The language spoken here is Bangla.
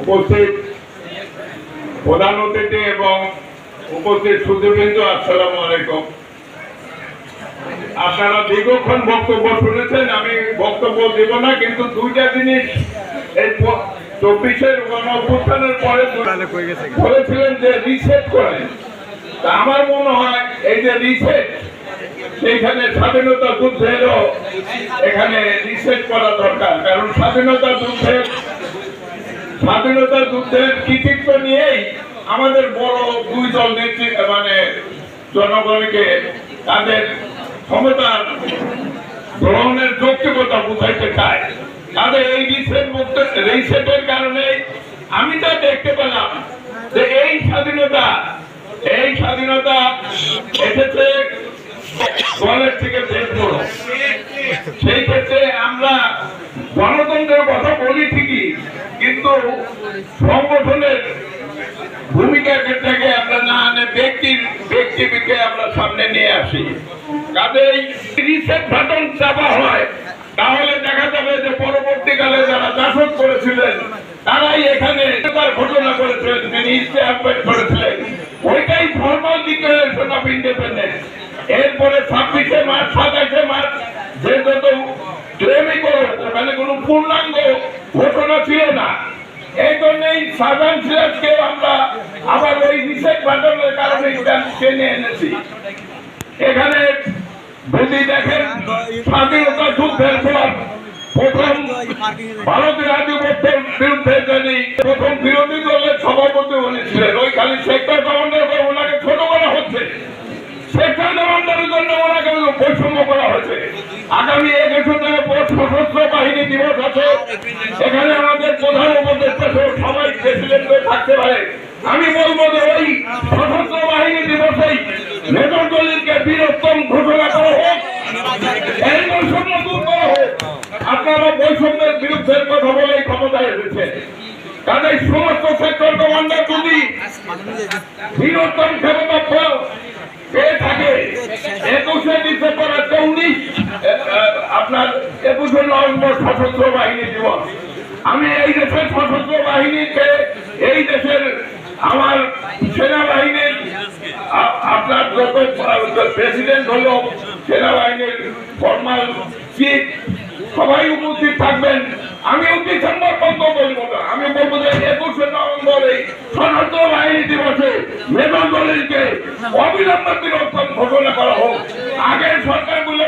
উপস্থিত প্রধান অতিথি এবং উপস্থিত সুধীবৃন্দ, আসসালামু আলাইকুম। আপনারা দীর্ঘক্ষণ বক্তব্য শুনেছেন, আমি বক্তব্য দেব না, কিন্তু দুইটা জিনিস এই 24-এর গণঅভ্যুত্থানের পরে বলেছিলেন যে রিসেট করেন। তা আমার মনে হয় এই যে রিসেট, সেইখানে স্বাধীনতা যুদ্ধেরও এখানে রিসেট করা দরকার। কারণ স্বাধীনতা যুদ্ধের কৃতিত্ব নিয়েই আমাদের বড় দুই দল নেতৃত্ব মানে জনগণকে তাদের ক্ষমতা গ্রহণের যৌক্তিকতা বুঝাইতে চায়। তাদের এই রিসেটের কারণে আমি যা দেখতে পেলাম যে এই স্বাধীনতা এসেছে দলের থেকে বেশ বড়। সেই ক্ষেত্রে আমরা গণতন্ত্রের কথা বলি ঠিকই, কিন্তু সংগঠনের ভূমিকার ক্ষেত্রে আমরা না আনে ব্যক্তিকে আমরা সামনে নিয়ে আসি। কাজেই রিসেট বাটন চাপা হয়, তাহলে দেখা যাবে যে পরবর্তীকালে যারা শাসক করেছিলেন তারাই এখানে ঘোষণা করেছিলেন, তিনি ইস্তেহার করেছিলেন, ওইটাই ফর্মাল ডিক্লারেশন অফ ইন্ডিপেন্ডেন্স। এরপরে 26শে মার্চ 27শে মার্চ যে যত ক্লেমই করো, ওখানে কোনো পূর্ণাঙ্গ ঘোষণা ছিল না। এই জন্যই সাধারণ সিরাজকে আমরা আবার ওই রিসেট বাটনের কারণে টেনে এনেছি। এখানে যদি দেখেন স্বাধীনতা যুদ্ধের পর প্রথম ভারতের আধিপত্যের বিরুদ্ধে যিনি প্রথম বিরোধী দলের সভাপতি উনি ছিলেন, ওই খালি সেক্টর কমান্ডার করে ওনাকে ছোট করা হচ্ছে। সেক্টর কমান্ডারের জন্য ওনাকে বৈষম্য করা হয়েছে। আগামী 21 তারিখে সশস্ত্র বাহিনী দিবস আছে, এখানে আমাদের প্রধান উপদেষ্টা সবাই প্রেসিডেন্ট থাকতে পারে। আমি বলবো যে ওই সশস্ত্র বাহিনী দিবসেই মেজর দলিলকে বীরোত্তম ঘোষণা করা হোক, এই বৈষম্য দূর করা হোক। আপনারা বৈষম্যের বিরুদ্ধে কথা বলেই ক্ষমতায় এসেছে। তাদের সমস্ত সেক্টর কমান্ডার যদি বীরোত্তম ক্ষমতা পেয়ে থাকে 21শে ডিসেম্বর 19 আপনার 21শে নভেম্বর সশস্ত্র বাহিনী দিবস। আমি এই দেশের সশস্ত্র বাহিনীকে, এই দেশের আমার সেনাবাহিনীর আপনার যত প্রেসিডেন্ট হলো, সেনাবাহিনীর ফর্মাল চিফ সবাই উপস্থিত থাকবেন। আমি ডিসেম্বর পর্যন্ত বলবো না, আমি বলবো যে 21শে নভেম্বরে সশস্ত্র বাহিনী দিবসে মেজর দলিলকে অবিলম্বে বীরোত্তম ঘোষণা করা হোক। আগের সরকারগুলো